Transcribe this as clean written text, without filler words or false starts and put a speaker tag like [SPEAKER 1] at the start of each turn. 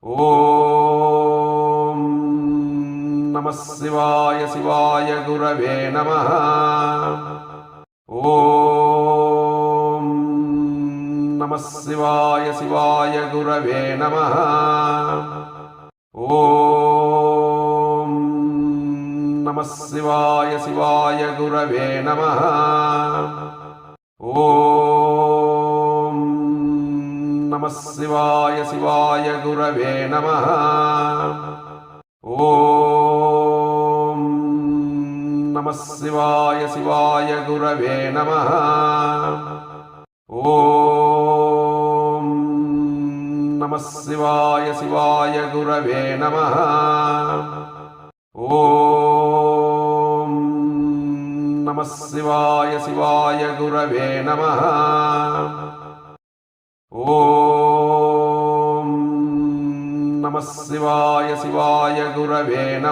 [SPEAKER 1] ఓం నమః శివాయ శివాయ గురవే నమః. ఓం నమః శివాయ శివాయ గురవే నమః. ఓం నమః శివాయ శివాయ గురవే నమః. ఓం నమః శివాయ శివాయ గురవే నమః. ఓం నమః శివాయ శివాయ గురవే నమః. ఓం నమః శివాయ శివాయ గురవే నమః. ఓం నమః శివాయ శివాయ గురవే నమః. ఓం నమః శివాయ శివాయ గురవే నమః.